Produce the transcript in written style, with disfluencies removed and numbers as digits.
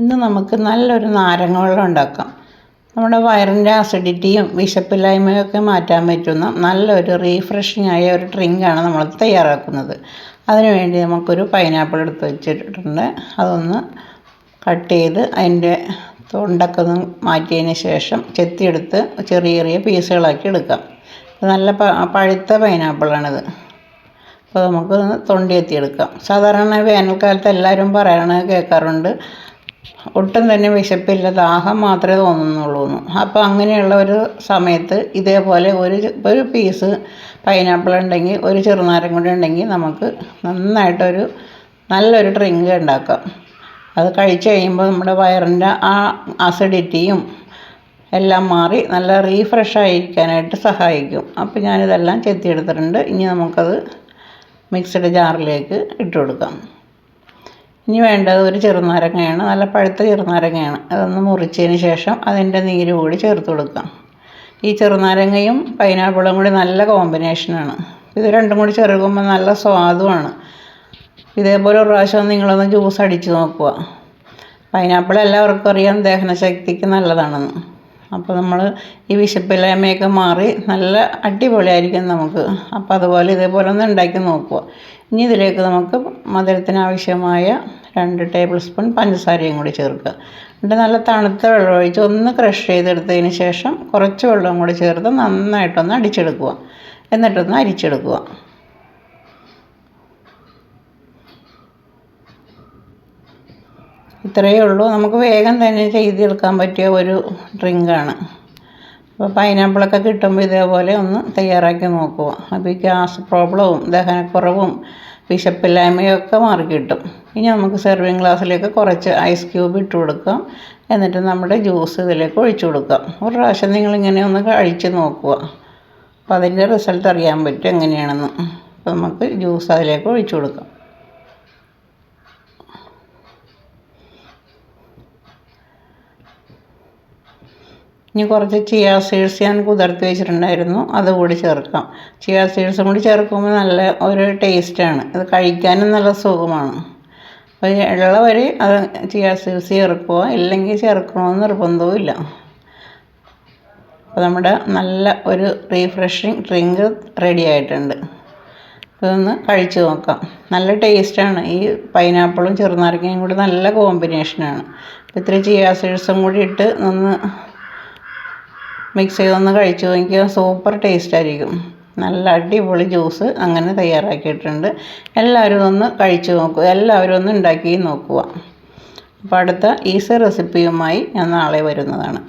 ഇന്ന് നമുക്ക് നല്ലൊരു നാരങ്ങ വെള്ളം ഉണ്ടാക്കാം. നമ്മുടെ വയറിൻ്റെ അസിഡിറ്റിയും വിശപ്പില്ലായ്മയൊക്കെ മാറ്റാൻ പറ്റുന്ന നല്ലൊരു റീഫ്രഷിംഗ് ആയ ഒരു ഡ്രിങ്കാണ് നമ്മൾ തയ്യാറാക്കുന്നത്. അതിനുവേണ്ടി നമുക്കൊരു പൈനാപ്പിൾ എടുത്ത് വെച്ചിട്ടുണ്ട്. അതൊന്ന് കട്ട് ചെയ്ത് അതിൻ്റെ തൊണ്ടൊക്കെ ഒന്ന് മാറ്റിയതിന് ശേഷം ചെത്തിയെടുത്ത് ചെറിയ ചെറിയ പീസുകളാക്കി എടുക്കാം. നല്ല പഴുത്ത പൈനാപ്പിളാണിത്. അപ്പോൾ നമുക്ക് തൊണ്ടി എത്തിയെടുക്കാം. സാധാരണ വേനൽക്കാലത്ത് എല്ലാവരും പറയണത് കേൾക്കാറുണ്ട്, ഒട്ടും തന്നെ വിശപ്പില്ല, ദാഹം മാത്രമേ തോന്നുന്നുള്ളൂ എന്ന്. അപ്പോൾ അങ്ങനെയുള്ള ഒരു സമയത്ത് ഇതേപോലെ ഒരു പീസ് പൈനാപ്പിൾ ഉണ്ടെങ്കിൽ, ഒരു ചെറുനാരങ്ങ കൂടി ഉണ്ടെങ്കിൽ നമുക്ക് നന്നായിട്ടൊരു നല്ലൊരു ഡ്രിങ്ക് ഉണ്ടാക്കാം. അത് കഴിച്ച് കഴിയുമ്പോൾ നമ്മുടെ വയറിൻ്റെ ആ അസിഡിറ്റിയും എല്ലാം മാറി നല്ല റീഫ്രഷ് ആയിരിക്കാനായിട്ട് സഹായിക്കും. അപ്പോൾ ഞാനിതെല്ലാം ചെത്തിയെടുത്തിട്ടുണ്ട്. ഇനി നമുക്കത് മിക്സിയുടെ ജാറിലേക്ക് ഇട്ട് കൊടുക്കാം. ഇനി വേണ്ടത് ഒരു ചെറുനാരങ്ങയാണ്, നല്ല പഴുത്ത ചെറുനാരങ്ങയാണ്. അതൊന്ന് മുറിച്ചതിന് ശേഷം അതിൻ്റെ നീര് കൂടി ചേർത്ത് കൊടുക്കാം. ഈ ചെറുനാരങ്ങയും പൈനാപ്പിളും കൂടി നല്ല കോമ്പിനേഷനാണ്. ഇത് രണ്ടും കൂടി ചേർക്കുമ്പോൾ നല്ല സ്വാദുമാണ്. ഇതേപോലെ ഒരു പ്രാവശ്യം നിങ്ങളൊന്ന് ജ്യൂസ് അടിച്ച് നോക്കുക. പൈനാപ്പിൾ എല്ലാവർക്കും അറിയാം ദഹനശക്തിക്ക് നല്ലതാണെന്ന്. അപ്പോൾ നമ്മൾ ഈ വിശപ്പില്ലായ്മയൊക്കെ മാറി നല്ല അടിപൊളിയായിരിക്കും നമുക്ക്. അപ്പോൾ അതുപോലെ ഇതേപോലെ ഒന്ന് ഉണ്ടാക്കി നോക്കുക. ഇനി ഇതിലേക്ക് നമുക്ക് മധുരത്തിന് ആവശ്യമായ 2 ടേബിൾ സ്പൂൺ പഞ്ചസാരയും കൂടി ചേർക്കുക. എന്നിട്ട് നല്ല തണുത്ത വെള്ളം ഒഴിച്ച് ഒന്ന് ക്രഷ് ചെയ്തെടുത്തതിന് ശേഷം കുറച്ച് വെള്ളം കൂടി ചേർത്ത് നന്നായിട്ടൊന്ന് അടിച്ചെടുക്കുക. എന്നിട്ടൊന്ന് അരിച്ചെടുക്കുക. ഇത്രയേ ഉള്ളൂ. നമുക്ക് വേഗം തന്നെ ചെയ്തെടുക്കാൻ പറ്റിയ ഒരു ഡ്രിങ്കാണ്. അപ്പോൾ പൈനാപ്പിളൊക്കെ കിട്ടുമ്പോൾ ഇതേപോലെ ഒന്ന് തയ്യാറാക്കി നോക്കുക. അപ്പോൾ ഈ ഗ്യാസ് പ്രോബ്ലവും ദഹനക്കുറവും വിശപ്പില്ലായ്മയൊക്കെ മാറിക്കിട്ടും. ഇനി നമുക്ക് സെർവിങ് ഗ്ലാസ്സിലേക്ക് കുറച്ച് ഐസ് ക്യൂബ് ഇട്ട് കൊടുക്കാം. എന്നിട്ട് നമ്മുടെ ജ്യൂസ് ഇതിലേക്ക് ഒഴിച്ചു കൊടുക്കാം. ഒരു പ്രാവശ്യം നിങ്ങളിങ്ങനെ ഒന്ന് കഴിച്ച് നോക്കുക. അപ്പോൾ അതിൻ്റെ റിസൾട്ട് അറിയാൻ പറ്റും എങ്ങനെയാണെന്ന്. അപ്പോൾ നമുക്ക് ജ്യൂസ് അതിലേക്ക് ഒഴിച്ചു കൊടുക്കാം. ഇനി കുറച്ച് ചിയ സീഡ്സ് ഞാൻ കുതിർത്തി വെച്ചിട്ടുണ്ടായിരുന്നു, അതുകൂടി ചേർക്കാം. ചിയ സീഡ്സും കൂടി ചേർക്കുമ്പോൾ നല്ല ഒരു ടേസ്റ്റാണ്. ഇത് കഴിക്കാനും നല്ല സുഖമാണ്. അപ്പോൾ ഉള്ളവർ അത് ചിയ സീഡ്സ് ചേർക്കുക, ഇല്ലെങ്കിൽ ചേർക്കണമെന്ന് നിർബന്ധവും ഇല്ല. അപ്പോൾ നമ്മുടെ നല്ല ഒരു റീഫ്രഷിങ് ഡ്രിങ്ക് റെഡി ആയിട്ടുണ്ട്. ഇതൊന്ന് കഴിച്ച് നോക്കാം. നല്ല ടേസ്റ്റാണ്. ഈ പൈനാപ്പിളും ചെറുനാരങ്ങയും കൂടി നല്ല കോമ്പിനേഷനാണ്. ഇത്തിരി ചിയ സീഡ്സും കൂടി ഇട്ട് ഒന്ന് മിക്സ് ചെയ്തൊന്ന് കഴിച്ച് നോക്കിയാൽ സൂപ്പർ ടേസ്റ്റ് ആയിരിക്കും. നല്ല അടിപൊളി ജ്യൂസ് അങ്ങനെ തയ്യാറാക്കിയിട്ടുണ്ട്. എല്ലാവരും ഒന്ന് കഴിച്ച് നോക്കുക. എല്ലാവരും ഒന്ന് ഉണ്ടാക്കി നോക്കുക. അപ്പോൾ അടുത്ത ഈസി റെസിപ്പിയുമായി ഞാൻ നാളെ വരുന്നതാണ്.